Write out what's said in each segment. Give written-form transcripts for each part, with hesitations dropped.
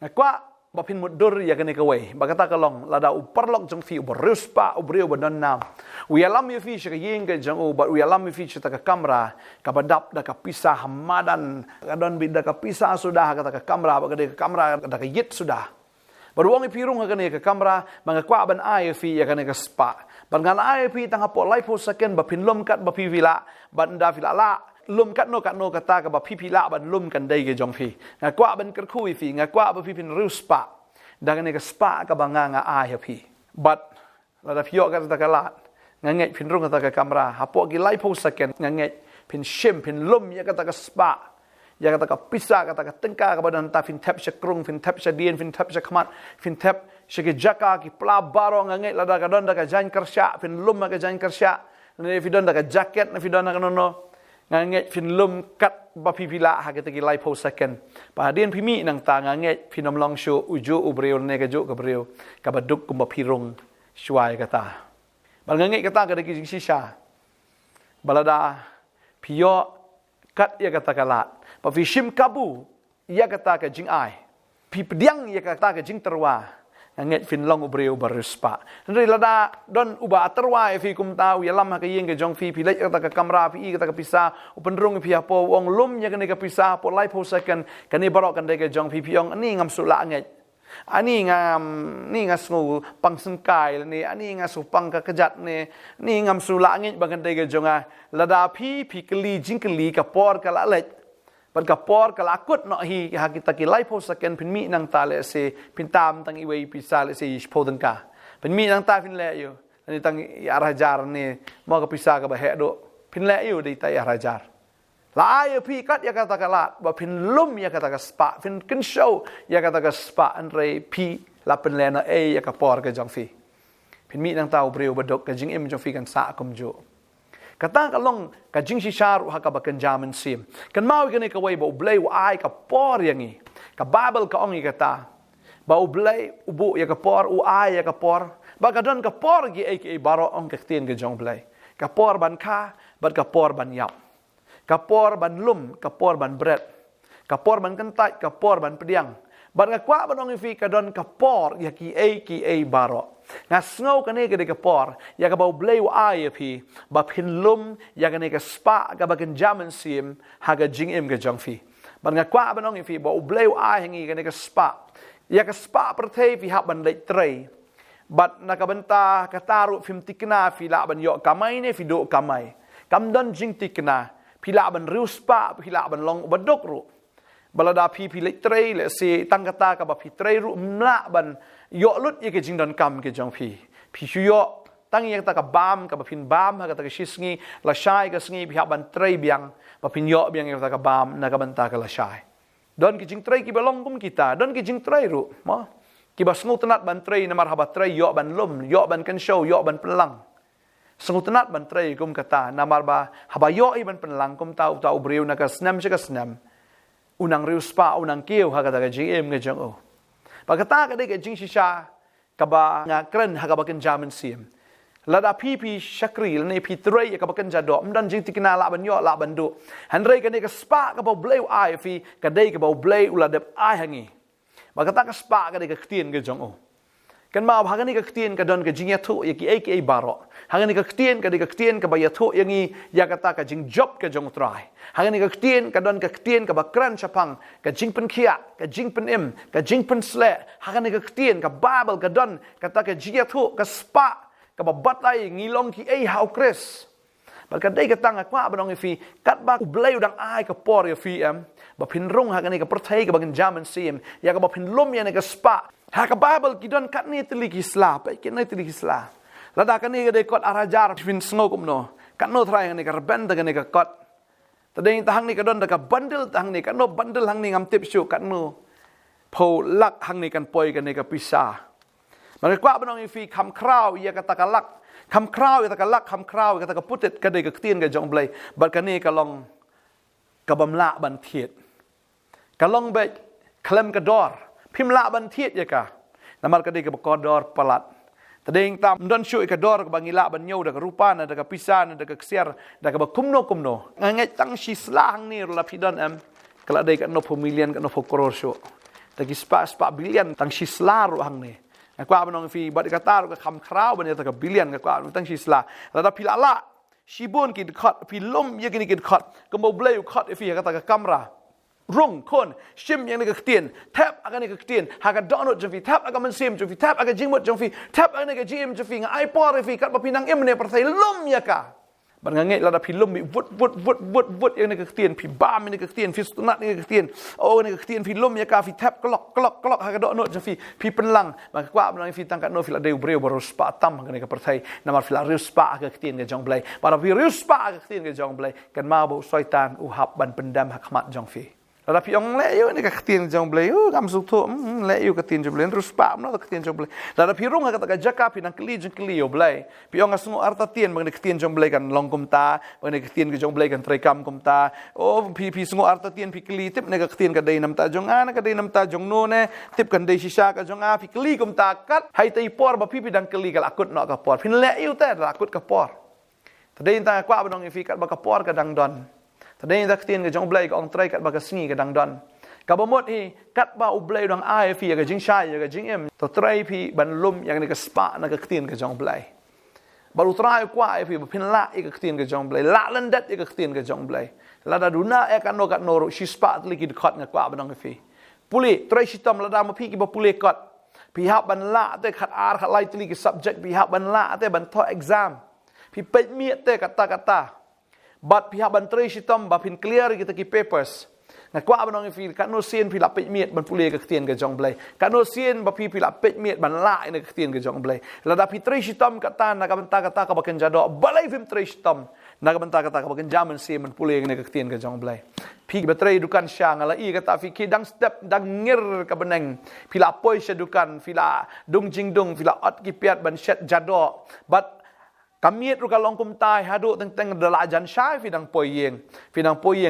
Ngakwa bapin mudur ya kene kawai bagata kalong lada uparlok jong fi ubarus pa ubriu badannam uyalam yu fi shaka yinga jong u but uyalam yu fi shaka kamera kabadap da kapisa hamadan kadon bida kapisa sudah kata ka kamera bagade kamera da ka yit sudah baruang ipirung kene ka kamera mangakwa ban ai fi ya kene ka spa bangan ai fi tang hapo life second bapin lom kat bapi vila banda vila la lum kat no kata ka ba pipila ban lum kan dai ge jong phi ngakwa ban ker khui phi ngakwa ba phi pin ruspa dagan ne ka spa ka banga nga a phi but la da phio ka ta ka lat ngange phin rung ka kamera hapo gi lai po second ngange phin shim phin lum ya ka ta ka spa ya ka ta ka pisa ka ta ka tengka ka badan ta phin tap sha krung phin tap sha dien phin tap sha khamat phin tap sha ki jaka ki pla baro ngange la da ka don da ka jan kersha phin lum ka jan kersha ne fi don da ka jacket ne fi don da ka no nganget fin lum kat bapi pila hagete gi lai po second pahadian pimi nang ta nganget finom long shu uju ubreu ne ka ju ka breu ka baduk kum bapirung shwai kata bal nganget kata ka degi shisha balada pio kat ya kata kalat pa fi shim kabu ya kata ka jing ai pi pediang ya kata ka jing terwa nganget fin long ubreu baruspa ndri lada don uba terwa fi kum tau ya lam ka yeng ke jong fi pilek kata ka kamera fi kata ka pisa upenrung fi apo wong lum ya kene ka pisa po live po second kane barok kan de ke jong fi piong ani ngam sula nget ani ngam ni ngasngu pang sengkai ni ani ngasu pang ka kejat ni ngam sula nget bagan de ke jong lada pi keli jing keli ka por ka la lek ban kapor kalakut no hi kita ki life second pin mi nang ta le se pin tam tang iwei pisa le se podan ka pin mi nang ta pin le yo ni tang arajar ni mo ka pisa ka ba he do pin le yo di ta arajar la ai pi kat ya kata kala ba pin lum ya kata ka spa pin kin show ya kata ka spa andre pi la pin le na e ya kapor ka jong fi pin mi nang ta ubreu badok ka jing im jong fi kan sa kum jo kata kalong ka jing si sharu ha ka bakan jaman sim kan mau gani ka way ba ublay wa ai ka por yangi ka bible ka ongi kata ba ublay ubu ya ka por u ai ya ka por ba ka don ka por gi aka baro ong ka tien ga jong blay ka por ban ka ba ka por ban yap ka por ban lum ka por ban bread ka por ban kentai ka por ban pediang ba ka kwa ban ongi fi ka don ka por ya ki aka baro ngasngau kane ke de por ya ka bau blay wa ai phi ba phin lum ya kane ka spa ka ba kan jaman sim ha ga jing im ga jong phi ban nga kwa ban ong phi ba blay wa ai hangi kane ka spa ya ka spa prthei phi ha ban lei trei bat na ka banta ka taru phim tikna phi la ban yo kamai ne phi do kamai kam don jing tikna phi la ban riu spa phi la ban long badok ru balada pi lei trei le se tang kata ka ba phi trei ru mla ban yo lut ye ke jing don kam ke jong phi shu yo tang ye ta ka bam ka ba phin bam ha ka ta ka shisngi la shai ka sngi bi ha ban trei biang ba phin yo biang ye ta ka bam na ka ban ta ka la shai don ki jing trei ki belong kum kita don ki jing trei ru mo ki ba sngu tenat ban trei na marhaba trei yo ban lum yo ban kan show yo ban pelang sngu tenat ban trei kum kata na marba haba yo i ban pelang kum tau breu na ka snam ka snam unang riu spa unang kiu ha ka ta ka jing em ke jong o Pagkata ka de ke jing shisha ka ba nga kren ha ka ba kan jaman sim lada pi shakri ne pi trei ka ba kan jado mdan jing tikna la ban yo la ban do handrei ka ne ka spa ka ba blei ai fi ka de ka ba blei ula de ai hangi pagkata ka spa ka de ka ktien ke jong o kan ma ha ni ka ktien ka don ka jing ya thu ya ki aka baro ha ni ka ktien ka ba ya thu yangi ya kata ka jing job ka jong trai ha ni ka ktien ka don ka ktien ka ba kran chapang ka jing pen khia ka jing pen im ka jing pen sle ha ni ka ktien ka bible ka don kata ka jing ya thu ka spa ka ba batlai ngilong ki ai hau kris Balkan dai ka tanga kwa banong fi kat ba ublay udang ai ka por ya fi am ba pinrung ha ni ka perthai ka bagan jaman sim ya ka ba pinlum ya ni ka spa ha ka bible ki don kat ni tili ki slap ki ni tili ki slap lada ka ni ka de kot arajar fin sngok no kat no thrai ni ka rebend ka ni ka kot tadeng tahang ni ka don ka bundle tahang ni ka no bundle hang ni ngam tip shu kat no po lak hang ni kan poi ka ni ka pisa maka kwa banong fi kham kraw ya ka takalak kham kraw ya takalak kham kraw ya taka putet ka de ka tien ka jong blai bar ka ni ka long ka bamla ban thiet ka long be klem ka dor Pimla ban thiet ya ka namar ka de ka kodor palat tadeng tam don shu ka dor ka bangila ban nyau da ka rupa na da ka pisan da ka ksiar da ka ba kumno nganget tang shi slang ni la pidon am kala de ka no million ka no crore shu tagi spa bilion tang sisla ro hang ni kwa banong fi bad kata ro kham khrau ban ta ka bilion kwa tang sisla la da pilala shibun ki khat pi lom ye ki khat ko mo blay khat fi ka ta ka kamera rung kon shim yang ni ka tien tap aga ni ka tien ha ka download jong fi tap aga man sim jong fi tap aga jingmot jong fi tap aga ni ka gm jong fi ngai por fi kat ba pinang em ne partai lom ya ka ban ngai la da pi lom bi vut yang ni ka tien pi bam ni ka tien fi sunat ni ka tien ni ka tien fi lom ya ka fi tap klok ha ka download jong fi penlang ba kwa ban fi tang ka no fi la de breu baros pa tam ga ni ka partai namar fi la rius pa ka tien ga jong blai ba fi rius pa ka tien ga jong blai kan ma bo syaitan uhab ban pendam hikmat jong fi Lada piong le yo ni ka ketien jong blay gam suk tho le yo ketien jong blay terus pa no ketien jong blay lada pirung ka ta jaka pinang kli jong kli yo blay piong asungo arta tien bang ni ketien jong blay kan long kum ta bang ni ketien jong blay kan trekam kum ta pi sungo arta tien pi kli tip ni ka ketien ka dei nam ta jong an ka dei nam ta jong no ne tip kan dei sisa ka jong a pi kli kum ta kat hai tai por ba pi dang kli ka akut no ka por pin le yo ta akut ka por tadei ta kwa ba dong fi kat ba ka por ka dang don Tadai tak tien ke jong blai ke ong trai kat ba ka sngi ke dang don. Ka bomot hi kat ba u blai dang ai fi ke jing shai ke jing em to trai pi ban lum yang ni ke spa na ke tien ke jong blai. Baru trai kwa ai fi pin la ke tien ke jong blai. La landat ke tien ke jong blai. La da duna e kan no kat no shi spa tli ki khot nga kwa ba dang fi. Puli trai shitam la da ma pi ki ba puli kot. Pi hap ban la te khat ar khat lai tli ki subject pi hap ban la te ban tho exam. Pi pet mi te kata-kata. But pihak bantri sitam bapin clear kita ki papers. Nga kwa banong fi kan no sien pi lapet miet ban pule ke tien ke jong blai. Kan no sien ba pi lapet miet ban la ina ke tien ke jong blai. La da pi tri sitam kata na ka banta kata ka baken jado balai film tri sitam. Na ka banta kata ka baken jaman sien ban pule ke tien ke jong blai. Pi batri dukan sya ngala i kata fi ki dang step dang ngir ka beneng. Pi la poi sya dukan fi la dung jing dung fi la ot ki piat ban shet jado. But Kamiet ruka longkum tai hadu teng dalajan syai fidang poyeng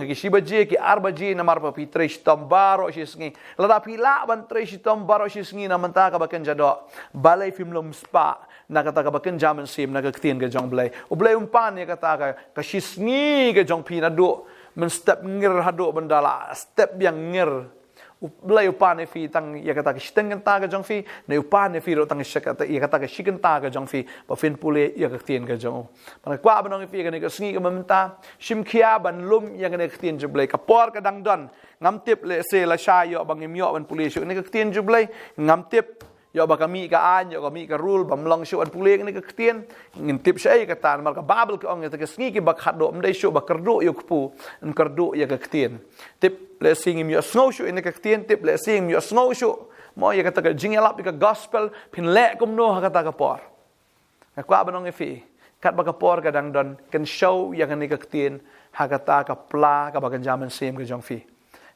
ki shibaje ki arbaje namar pa pitrish tombaro shisngi lada pila ban trish tombaro shisngi na manta ka baken jado balai film lom spa na kata ka baken jaman sim na ka ktien ke jong blai u blai umpan ya kata ka shisngi ke jong pina do men step ngir hadu bandala step yang ngir Blai upan fi tang ya kata ke shitengen ta ga jong fi ne upan fi ro tang shaka ta ya kata ke shiken ta ga jong fi ba fin pule ya ka tien ga jong pa kwa ba nong fi ga ne ka sngi ga mamta shim khia ban lum ya ga ne ka tien ju blai ka por ka dang don ngam tip le se la sha yo bang im yo ban pule shu ne ka tien ju blai ngam tip yo ba kami ka an yo kami ka rule bam long shu an pule ne ka tien ngin tip shai ka tan mal ka babel ka ong ya ta ke sngi ki ba khat do mdai shu ba kardu yo ku an kardu ya ka tien tip le sing im yo snow shu in ka tien tip le sing im yo snow shu mo ya kata ka jingelap ka gospel pin le kum no ha kata ka por ka kwa banong fi kat ba ka por ka dang don kan show ya kan ka tien ha kata ka pla ka ba kan jaman sim ka jong fi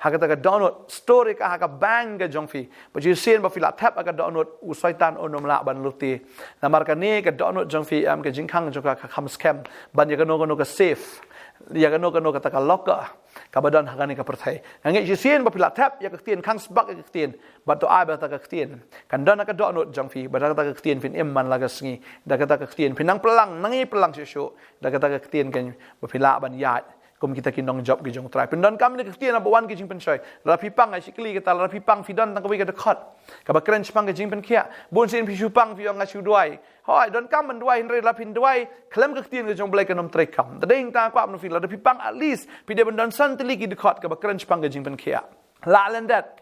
ha kata ka download story ka ha ka bang ka jong fi but you seen ba fi la tap ka download u syaitan onom la ban luti namar ka ne ka download jong fi am ka jingkhang jong ka kham scam ban ya ka no ka safe ya ka no kata ka locker kabadan hakani ka perthai ngai jisien ba pila tap ya ka tien khang sbak ka tien ba to ai ba ta ka tien kan dan ka do no jang fi ba ta ka tien fin em man la ka sngi da ka ta ka tien pinang pelang nangi pelang shu da ka ta ka tien kan ba pila ban ya kum kita kinong job ki jong try pindan kam ni ka tien ba wan ki jing pen shoi la pipang ai sikli ka ta la pipang fidan tang ka wi ka khot ka ba crunch pang ka jing pen khia bun sin pi shupang fi ong nga shu duai hoi don kam man duai hinre la pin duai klem ka tien ka jong blai ka nom trai kam da ding ta kwa no fi la da pipang at least pi de ban don san tli ki khot ka ba crunch pang ka jing pen khia la landat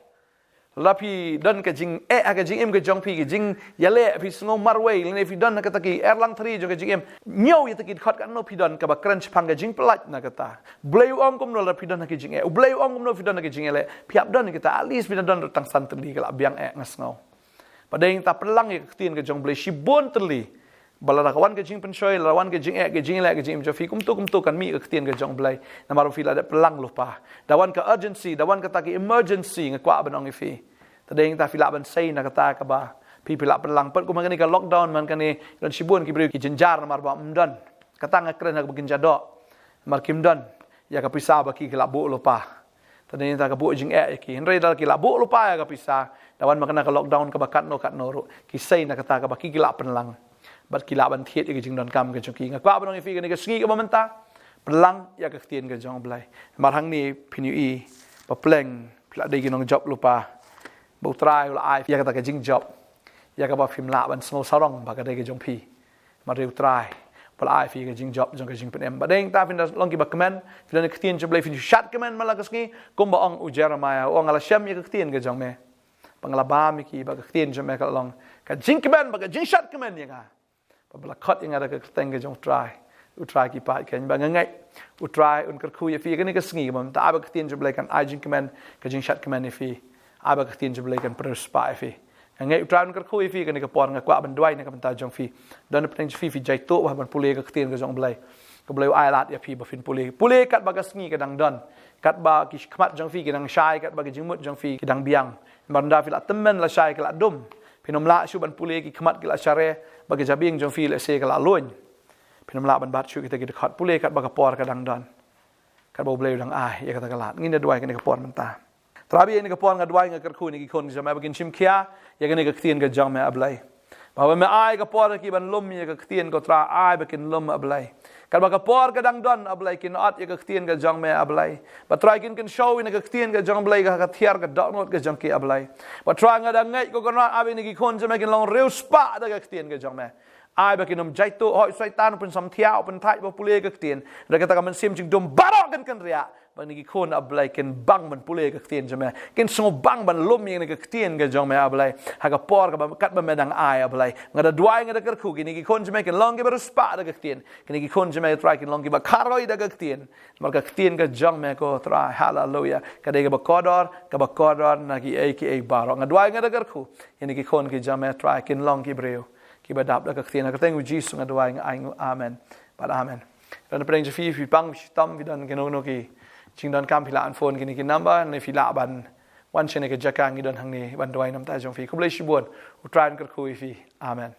la pi don ka jing ka jing em ka jong pi ka jing yale pi sngo marway le fi don ka ta ki erlang 3 jo ka jing em nyau ya ta ki khot ka no pi don ka ba crunch pang ka jing plat na ka ta blai ong kum no la pi don ka jing blai ong kum no fi don ka jing le pi ap don ka ta at least pi don tang san tli ka la biang ngasngau padeng ta pelang ya ka tien ka jong blai shi bon tli bala kawan ke jing pen shoi lawan ke jing ke jing le ke jing jo fi kum tu kan mi ke tien ke jong blai na maru fi la da pelang lupa dawan ke urgency dawan ke ta ki emergency nge kwa banong fi tadeng ta fi la ban sei na kata ka ba pi la pelang pat ku man ka lockdown man kan ni don shibun ki bri ki jenjar mar ba mdan kata nga kren ha begin jado mar kim don ya ka pisa ba ki la bu lupa tadeng ta ka bu jing ki henre dal ki la bu lupa ya ka pisa dawan makna ka lockdown ka ba kat no ro ki sei na kata ka ba ki la pelang bat kila ban thiet ke jing don kam ke chuki nga kwa banong fi ke ne ke sngi ke mamenta pelang ya ke tien ke jong blai mar hang ni pinu i pa pleng pla de ginong job lupa bau trai ula ai ya kata ke jing job ya ka ba phim la ban small sarong ba ka dei ke jong pi ma riu trai pala ai fi ke jing job jong ke jing pen em ba deng ta fin da long ki ba comment fin ne ktien je blai fin chat comment mala ka ski kum ba ong u Jeremiah ong ala shem ya ke ktien ke jong me pangala ba mi ki ba ke ktien je me ka long ka jing comment ba ka jing chat comment ya ka ba bla khot yang ada ke teng ke jong trai u trai ki pa ken ba ngai u trai un kar khu ya fi ke ni ke sngi ba ta ba ktien je blai kan ai jing comment ke jing chat comment ni fi aba ka tin jable kan prospa fi ngai utran kar khoi fi kan ka por nga kwa ban dwai na ka ban ta jong fi dan peng fi fi jai to ba ban pule ka tin ka jong blai ka blai ai lat ya fi ba fin pule kat ba ka sngi ka dang don kat ba ki khmat jong fi ki dang shai kat ba ki jingmut jong fi ki dang biang ban da fi la temen la shai ka la dum pinom la shu ban pule ki khmat ki la share ba ki jabing jong fi la se ka la loin pinom la ban bat shu ki ta ki khat pule kat ba ka por ka dang don kat ba blai dang ai ya ka ta ka lat ngin da dwai kan ka por man ta Terabi ini kapon ngadwai ngakar khu ni ki kon jam bagin chim kia ya gane ka ktien ga jang me ablai ba me ai ka por ki ban lum ya ka ktien ko tra ai bakin lum ablai kal ba ka por ka dang don ablai kin at ya ka ktien ga jang me ablai ba try kin show in ka ktien ga jang ablai ka thiar ka dot not ga jang ki ablai ba try ngada ngai ko na abi ni ki kon jam kin long real spa da ka ktien ga jang me ai bakin om jai to hoi syaitan pun sam thiau pun thai ba pule ka ktien da ka ta man sim ching dum barok kan ria bang ni kon ablai ken bang man pule ka ktien jame ken so bang ban lum yang ka ktien ga jong me ablai ha ka por ka kat ba medang ai ablai ngada duai ngada ker khu ni kon jame ken long ge ber spa da ka ktien ken kon jame try ken long ge ba karoi da ka ktien mar ka ktien ga jong me ko try hallelujah ka de ga ba kodor na ki ai baro ngada duai ngada ker khu ni kon ki jame try ken long ki breu ki ba dap da ka ktien ka teng Jesus ngada duai amen but amen dan preng je fi bang tam vi dan ken no ki ching don kam phila an phone kini kin number ne phila ban wan chene ke jakang idon hang ni ban doi nam ta jong fi kublai shibon utran kar khui fi amen